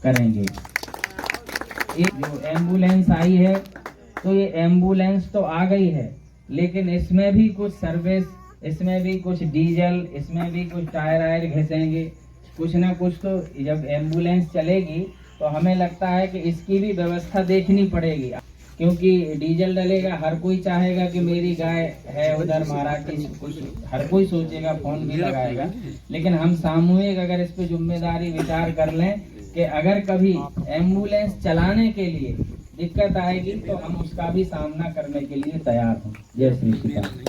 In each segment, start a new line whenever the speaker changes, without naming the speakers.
करेंगे। एक जो एम्बुलेंस आई है तो ये एम्बुलेंस तो आ गई है, लेकिन इसमें भी कुछ सर्विस, इसमें भी कुछ डीजल, इसमें भी कुछ टायर आयर घिसेंगे, कुछ ना कुछ तो जब एम्बुलेंस चलेगी तो हमें लगता है कि इसकी भी व्यवस्था देखनी पड़ेगी, क्योंकि डीजल डलेगा, हर कोई चाहेगा कि मेरी गाय है उधर महाराज की, कुछ हर कोई सोचेगा, फोन भी लगाएगा। लेकिन हम सामूहिक अगर इस पे जिम्मेदारी विचार कर लें कि अगर कभी एम्बुलेंस चलाने के लिए दिक्कत आएगी तो हम उसका भी सामना करने के लिए तैयार हैं। जय श्री सीताराम।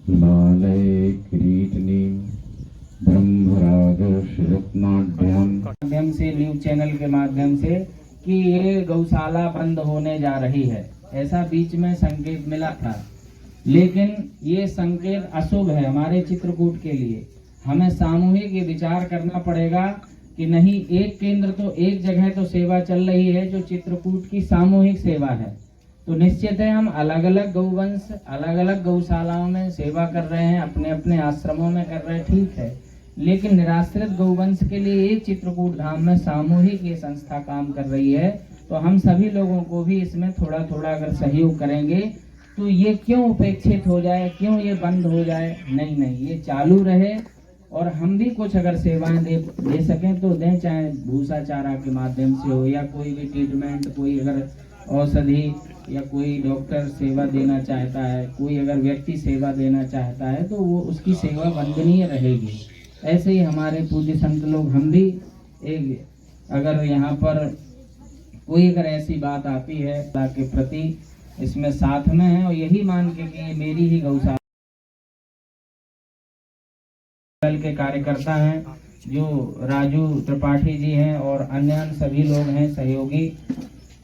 हिमालय किरीटनी
माध्यम से, न्यूज चैनल के माध्यम से कि ये गौशाला बंद होने जा रही है, ऐसा बीच में संकेत मिला था, लेकिन ये संकेत अशुभ है हमारे चित्रकूट के लिए। हमें सामूहिक ये विचार करना पड़ेगा कि नहीं, एक केंद्र तो एक जगह तो सेवा चल रही है जो चित्रकूट की सामूहिक सेवा है, तो निश्चित है हम अलग अलग गौवंश, अलग अलग गौशालाओं में सेवा कर रहे हैं, अपने अपने आश्रमों में कर रहे हैं, ठीक है, लेकिन निराश्रित गौवंश के लिए एक चित्रकूट धाम में सामूहिक ये संस्था काम कर रही है, तो हम सभी लोगों को भी इसमें थोड़ा थोड़ा अगर सहयोग करेंगे तो ये क्यों उपेक्षित हो जाए, क्यों ये बंद हो जाए। नहीं नहीं, ये चालू रहे और हम भी कुछ अगर सेवाएं दे सकें तो दें, चाहे भूसा चारा के माध्यम से हो या कोई भी ट्रीटमेंट, कोई अगर औषधि या कोई डॉक्टर सेवा देना चाहता है, कोई अगर व्यक्ति सेवा देना चाहता है तो वो उसकी सेवा वंदनीय रहेगी। ऐसे ही हमारे पूज्य संत लोग, हम भी एक अगर यहाँ पर कोई अगर ऐसी बात आती है अल्लाह के प्रति इसमें साथ में है और यही मान के कि मेरी ही गौशाला के कार्यकर्ता हैं जो राजू त्रिपाठी जी हैं और अन्य सभी लोग हैं सहयोगी,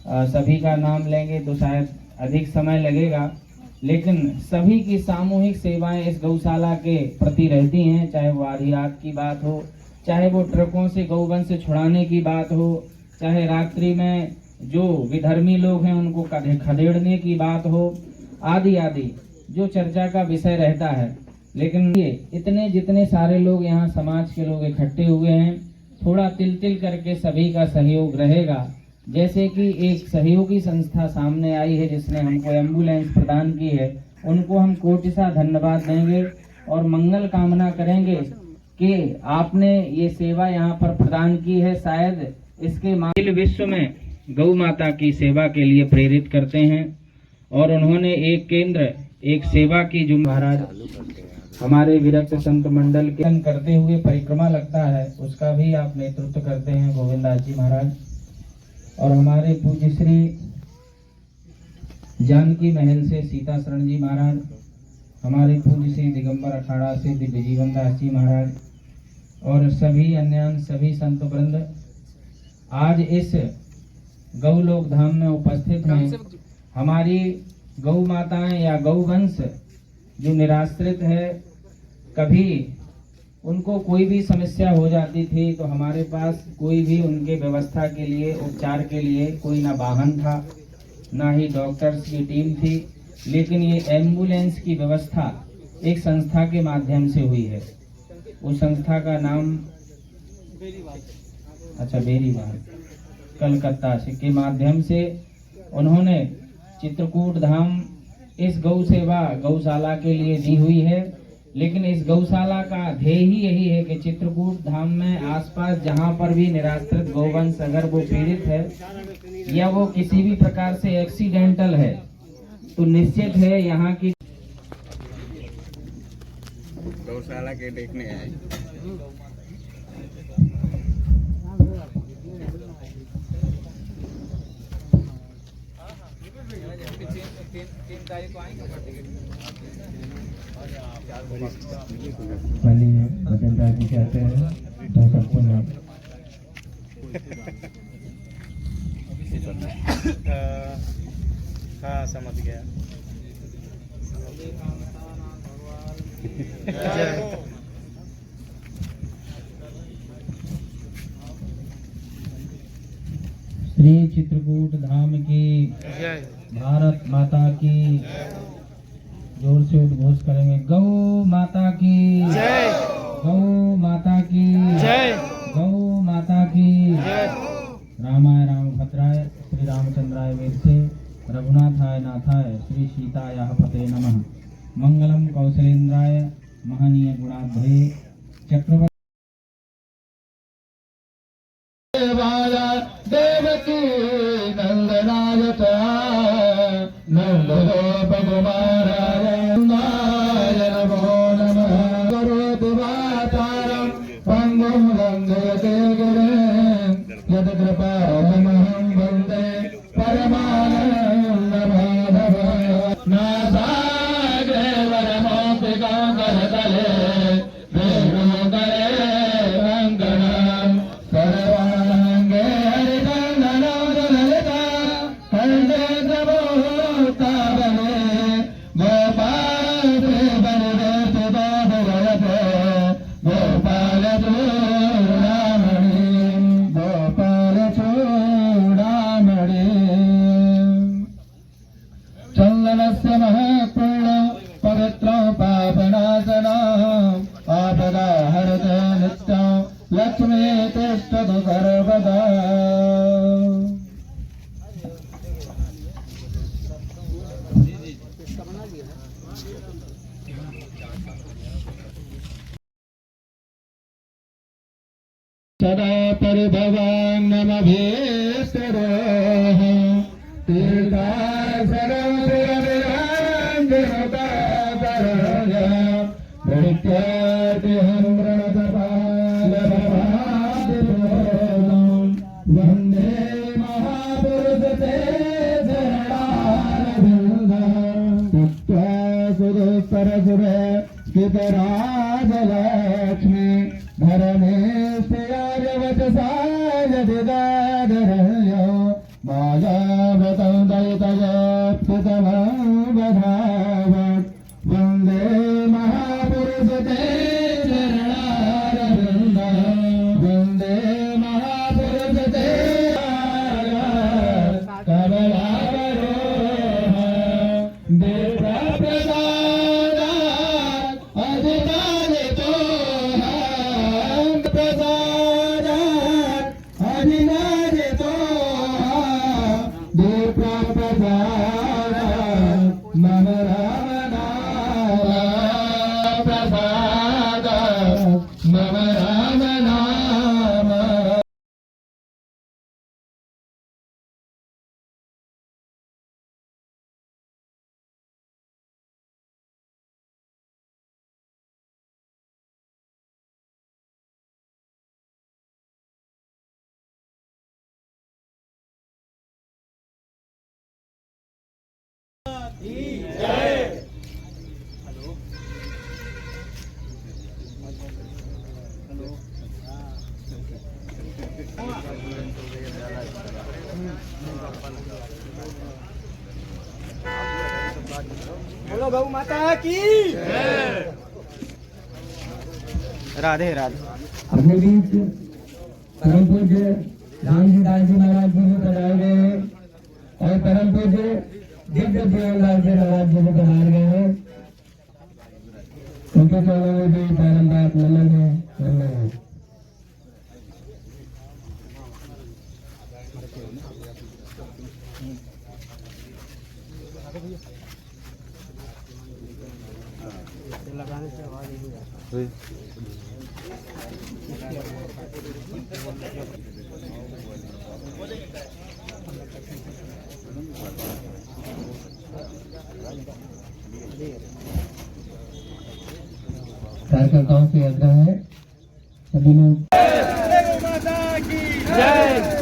सभी का नाम लेंगे तो शायद अधिक समय लगेगा, लेकिन सभी की सामूहिक सेवाएं इस गौशाला के प्रति रहती हैं, चाहे वो आधिरात की बात हो, चाहे वो ट्रकों से गौवंश छुड़ाने की बात हो, चाहे रात्रि में जो विधर्मी लोग हैं उनको खदेड़ने की बात हो, आदि आदि जो चर्चा का विषय रहता है। लेकिन ये इतने जितने सारे लोग यहाँ समाज के लोग इकट्ठे हुए हैं, थोड़ा तिल तिल करके सभी का सहयोग रहेगा। जैसे कि एक सहयोगी संस्था सामने आई है जिसने हमको एम्बुलेंस प्रदान की है, उनको हम कोटि सा धन्यवाद देंगे और मंगल कामना करेंगे कि आपने ये सेवा यहाँ पर प्रदान की है, शायद इसके माध्यम विश्व में गौ माता की सेवा के लिए प्रेरित करते हैं और उन्होंने एक केंद्र, एक सेवा की जो महाराज हमारे विरक्त संत मंडल के करते हुए परिक्रमा लगता है उसका भी आप नेतृत्व करते हैं गोविंदास जी महाराज, और हमारे पूज्य श्री जानकी महल से सीता शरण जी महाराज, हमारे पूज्य श्री दिगंबर अखाड़ा से दिव्य जीवन दास जी महाराज और सभी अन्य सभी संत वृंद आज इस गौलोक धाम में उपस्थित हैं। हमारी गौ माताएं या गौवंश जो निराश्रित है, कभी उनको कोई भी समस्या हो जाती थी तो हमारे पास कोई भी उनके व्यवस्था के लिए, उपचार के लिए कोई ना वाहन था, ना ही डॉक्टर्स की टीम थी, लेकिन ये एम्बुलेंस की व्यवस्था एक संस्था के माध्यम से हुई है। उस संस्था का नाम बेरीवाल कलकत्ता से के माध्यम से उन्होंने चित्रकूट धाम इस गौ सेवा गौशाला के लिए दी हुई है। लेकिन इस गौशाला का ध्येय ही यही है कि चित्रकूट धाम में आसपास जहाँ पर भी निराश्रित गौवंश अगर वो पीड़ित है या वो किसी भी प्रकार से एक्सीडेंटल है तो निश्चित है यहाँ की
गौशाला के देखने आए।
बदलदार जी कहते हैं तो सबको नाम
हाँ समझ गया।
श्री चित्रकूट धाम की भारत माता की। जोर से उद्घोष करेंगे, गौ माता की जय, गौ माता की जय, गौ माता की जय। रामाय रामभद्राय श्री रामचंद्राय वेदसे रघुनाथाय नाथाय श्री सीताय पते नमः। मंगलम कौशलेन्द्राय महनीय गुणाढ्ये चक्रवर्ती देवकी नंदनाय नंदगोप कुमाराय नमो नमः। करोतु वातारं पंगुं लंघयते गिरिं यत्कृपातमहं वन्दे परमानन्दमाधवं। नासाग्रे वरमौक्तिकं करतले वेणुकरे कङ्कणं सर्वाङ्गे हरिचन्दनं ललिता कण्ठे प्रभोत्तावने गोपाले वरदे गोपाल चूडामणि गोपाल चूडामणि। चन्दनस्य महत्पूर्णं पवित्रं पापनाशनम् आपदा हरते नित्यं लक्ष्मी तिष्ठतु सर्वदा। सदा परिभवान्नमभीष्टरोः तीर्थासनं तिरविराञ्जनतातरय प्रत्यातिहं प्रणतपालभवादिप्रोदं वन्दे महापुरुषते शरणारविन्दं। त्यक्त्वा सुदुःपरसुरे स्थितराजलक्ष्मी धरणे स्थिरार्यवचसा यदिदादरयो मायावतं दयितयप्सितमं वधावत्। वन्दे महापुरुषते चरणारविन्दं वन्दे महापुरुषते कमलावरोह देवप्रसादात् अधिकारितोऽहं प्रसादात् अधिकारितोऽहं देवप्रसादात् मम रामनाम प्रसादात् मम रामनाम।
बोलो गौ माता की राधे राधे।
अपने बीच परम पूज्य रामजी दास जी महाराज जी को पधार गए हैं और परम पूज्य दिव्य जीवनदास जी महाराज जी को पधार गए हैं। उनके चरणों में भी बारम्बार नमन है, नमन है।
लगाने से आवाज नहीं आती।
कार्यकर्ताओं से आग्रह है सभी लोग
माता की जय।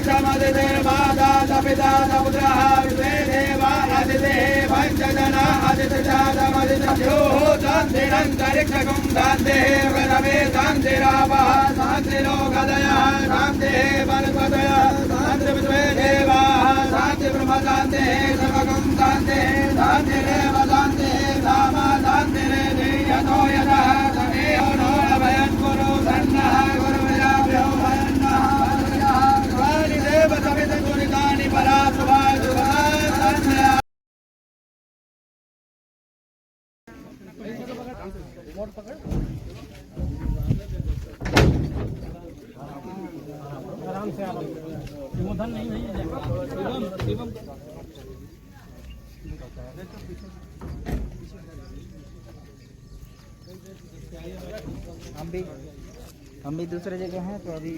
समदिते माता पिता पुत्रः विश्वे देवा आदिते पञ्चजना आदित्यजातमदित्यो शान्तिरन्तरिक्षगुं शान्तिः पृथ्वी शान्तिरापः शान्तिलोकदयः शान्तिः वनस्पतयः शान्तिर्विश्वे देवाः शान्ति ब्रह्म शान्तिः सर्वगुं शान्तिः शान्तिरेव शान्तिः राम शान्तिरेधि यतो यतः तमेव नो अभयं कुरु सन्नः गुरुविराभ्यो भयन्नः स्वानि देव समित गुणितानि परा सुभा सुभा सन्नः
हम भी दूसरे जगह हैं तो अभी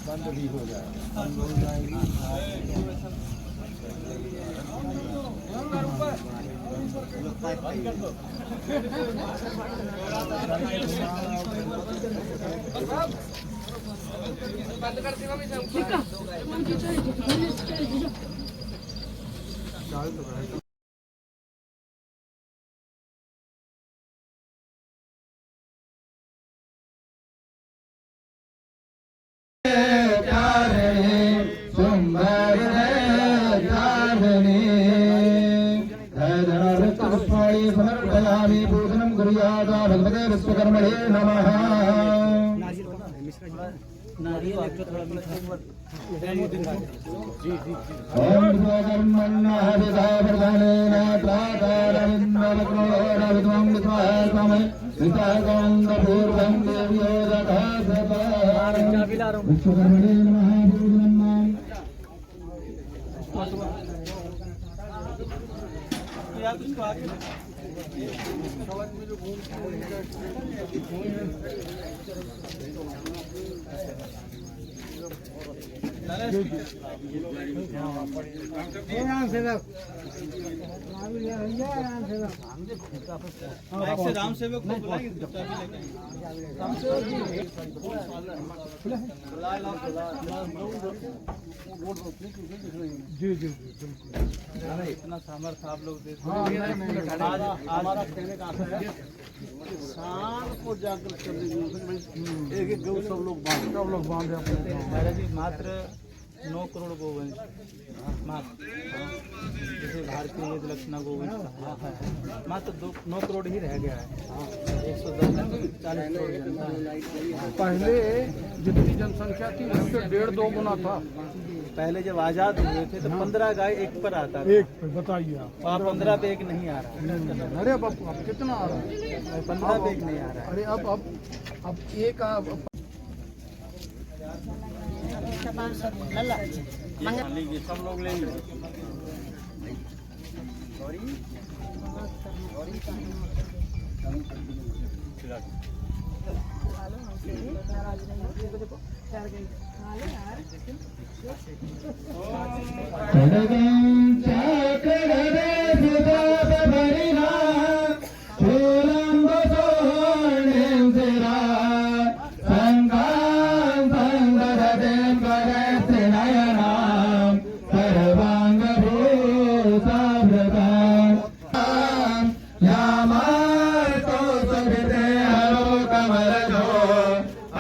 बंद भी हो जाए बंद हो जाएगी पूजनं कुर्यात् भगवते विश्वकर्मणे नमः। ओम विश्वकर्मण्यः विद्यावर्धनेन प्राकारविन्दलग्नोरविद्वं विश्वासमय विशाखान्तपूर्वं देव्यो दधासपा विश्वकर्मणे नमः। राम सेवक को बुलाएंगे जी जी इतना सामर्थ्य आप लोग देते हैं। हमारा कहने का अर्थ है शान को जागृत करने की एक एक गौ सब लोग बांधे अपने। महाराज जी मात्र 9 करोड़ गोवंश मात्र जैसे भारतीय वेद लक्षणा गोवंश मात्र 9 करोड़ ही रह गया है। 140 करोड़ जनता
पहले जितनी जनसंख्या थी उससे 1.5-2 गुना था।
पहले जब आजाद हुए थे तो 15 गाय एक पर आता था।
एक पे बताइए आप।
15 पे एक नहीं आ रहा।
अरे अब कितना आ रहा है?
15 पे एक नहीं आ रहा है।
अरे अब एक
सब लोग लेंगे।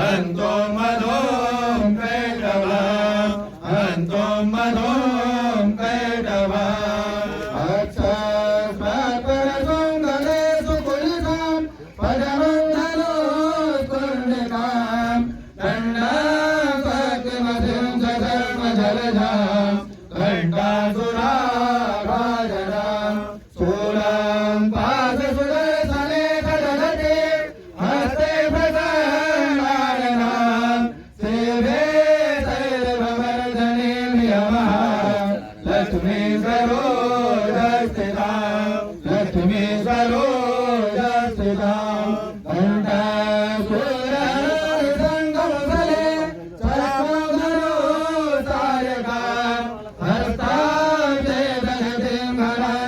अंतो मधो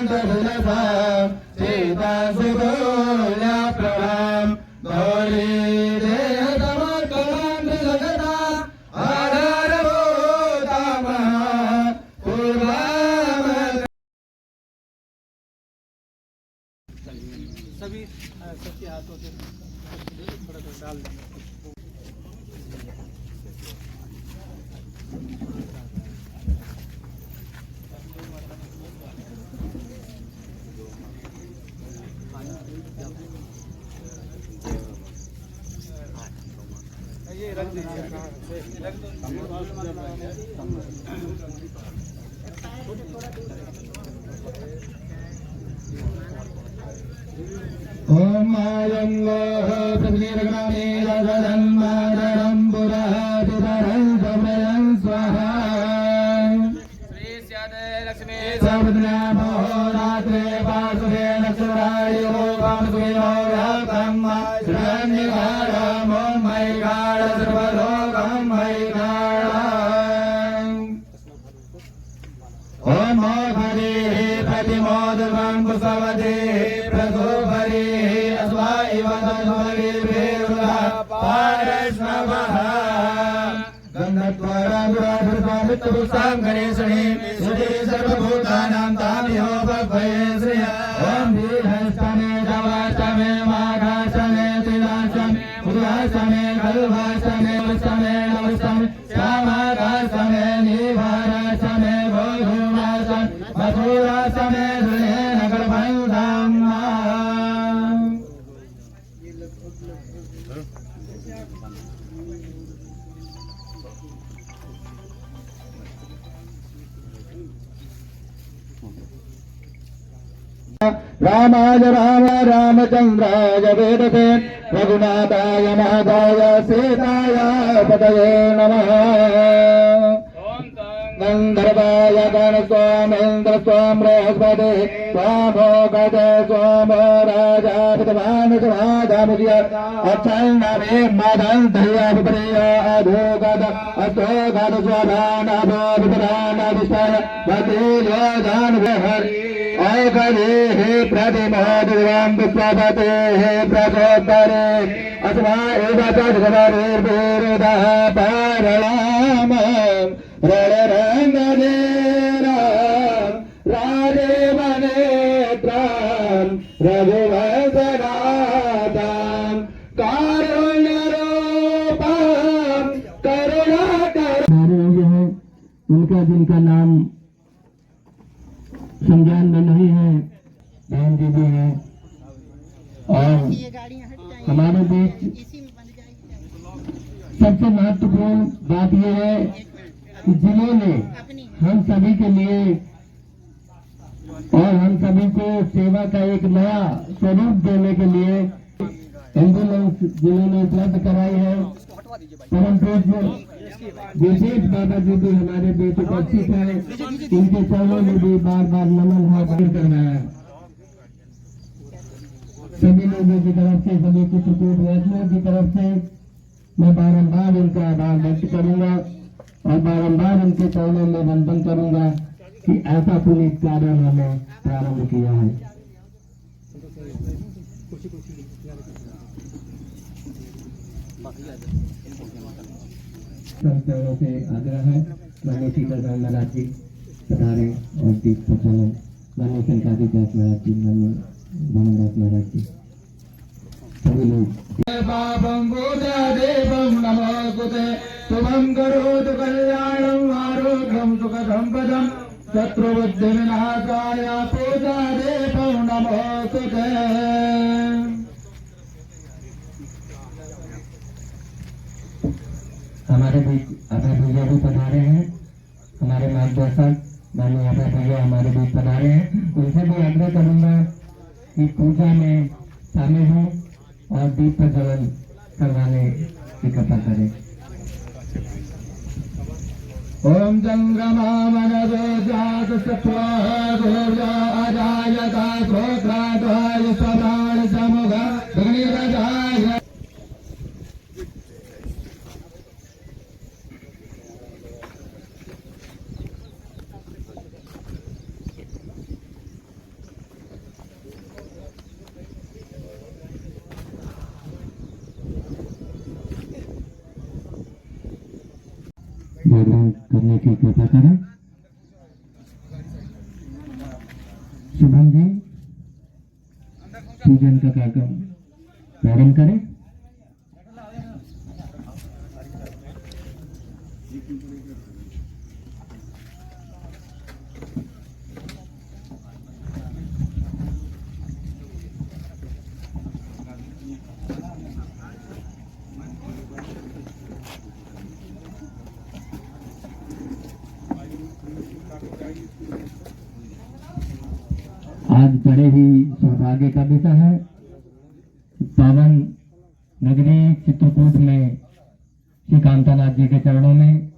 कान्तविलसा सीता सुगोल्या प्रभां गौरी देहतमकलां विलगता आधारभूतामः पूर्वाम
सभी सबके हाथों से थोड़ा सा डाल देंगे। ये रख दीजिए, रख दो।
ओम आयंगः प्रभुनिर्गणे जगदन्मादरं पुरः पितरं समयं स्वाहा
श्री स्यादे लक्ष्मी
सर्वज्ञामो रात्रे वासुदे नक्षत्रायो वासुदेवो व्याप्तं श्रीनिवारं ओम मैगाळ सर्वलोकं मैगाळं ओम हरे प्रतिमोदं पुष्पवते प्रसोभरे अस्वा इव तद्भगे वेरुला पारश्नवः गन्धत्वरागुराधृतामित्तपुष्टां गणेशणे सुधे सर्वभूतानां तामिहो भगवये श्रिय ओम वीरहस्तमे धवास्तमे माघास्तमे तिलास्तमे उदयास्तमे खल्वास्तमे वस्तमे नवस्तमे श्यामाकास्तमे नीभारास्तमे गोधूमास्तमे मथुरास्तमे धृणे नगरबन्धं रामाय राम रामचन्द्राय वेदसे रघुनाथाय माधवाय सीताय पतये नमः गन्धर्वाय गणस्वामेन्द्र स्वाम बृहस्पति स्वामो गते स्वामो राजा पितवान् समाधामुदय अच्छन्नवे मदन् धैर्य विप्रिय अधोगत अस्तोगत स्वाभान अभो विपदान अधिष्ठान भक्तिलोदान विहर ऐकरे हे प्रतिमोदिवं विश्वपते हे प्रसोत्तरे अस्मा एव तद्गमरेर्वेदः पारयाम रणरङ्गनेरा राजेवनेत्रां रघुवंशनाथां कारुण्यरूपां करुणाकर उनका जिनका नाम संज्ञान में नहीं है बहन जी भी है और हमारे बीच सबसे महत्वपूर्ण बात यह है कि जिन्होंने हम सभी के लिए और हम सभी को सेवा का एक नया स्वरूप देने के लिए एम्बुलेंस जिन्होंने उपलब्ध कराई है परम पूज्य विशेष बाबा जी भी हमारे बीच उपस्थित है। इनके चरणों में भी बार बार नमन है करना है। सभी लोगों की तरफ से सभी चित्रकूट वासियों की तरफ से मैं बारंबार इनका आभार व्यक्त करूंगा और बारंबार इनके चरणों में वंदन करूंगा कि ऐसा पुनीत कार्य उन्होंने प्रारंभ किया है। संस्थानों से आग्रह है माननीय टीकाराम महाराज जी पधारे और दीप प्रज्वलन माननीय शंकादी दास महाराज जी माननीय मोहनदास महाराज जी सभी लोग पापं देवं नमोस्तुते शुभं करोतु कल्याणं आरोग्यं सुखसम्पदं शत्रुबुद्धिविनाशाय पूजा देवं नमोस्तुते। हमारे बीच अभय भैया भी पधारे हैं। हमारे मार्गदर्शक माननीय अभय भैया हमारे बीच पधारे हैं। उनसे भी आग्रह करूंगा कि पूजा में शामिल हों और दीप प्रज्वलन करवाने की कृपा करें। ओम चंद्रमा मनसो जात सत्वाः गोव्या अजायता श्रोत्राद्वाय स्वप्राण समुख अग्निरजाय। ग्रहण करने की कृपा करें। शुभम जी पूजन का कार्यक्रम प्रारंभ करें। आज बड़े ही सौभाग्य का विषय है। पावन नगरी चित्रकूट में श्री कांतानाथ जी के चरणों में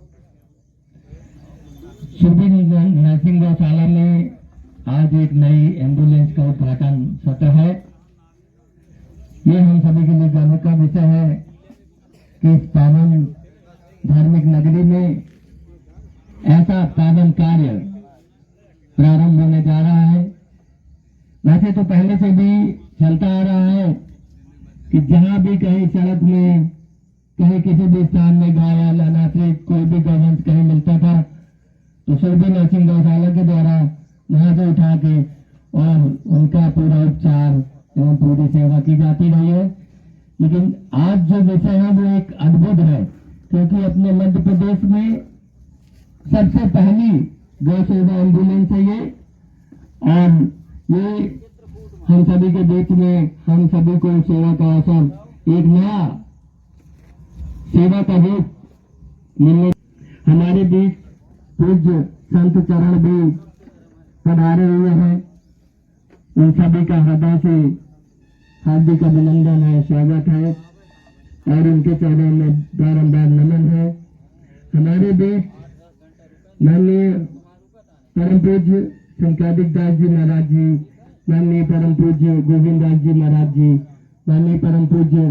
सुरभि नर्सिंग गौशाला में आज एक नई एम्बुलेंस का उद्घाटन सत्र है। ये हम सभी के लिए गर्व का विषय है कि इस पावन धार्मिक नगरी में ऐसा पावन कार्य प्रारंभ होने जा रहा है। वैसे तो पहले से भी चलता आ रहा है कि जहां भी कहीं सड़क में कहीं किसी भी स्थान में गाय या अनाश्रित कोई भी गौवंश कहीं मिलता था तो सुरभि नर्सिंग गौशाला के द्वारा वहां से उठा के और उनका पूरा उपचार एवं पूरी सेवा की जाती रही है। लेकिन आज जो विषय है वो एक अद्भुत है, क्योंकि अपने मध्य प्रदेश में सबसे पहली गौ सेवा एम्बुलेंस है ये, और ये हम सभी के बीच में हम सभी को सेवा का अवसर, एक नया सेवा का रूप मिलने, हमारे बीच पूज्य संत चरण भी पधारे हुए हैं। उन सभी का हृदय से हार्दिक अभिनंदन है, स्वागत है और उनके चरणों में बारंबार नमन है। हमारे बीच माननीय परम पूज्य शंकादिक दास जी महाराज जी, माननीय परम पूज्य गोविंद दास जी महाराज जी, माननीय परम पूज्य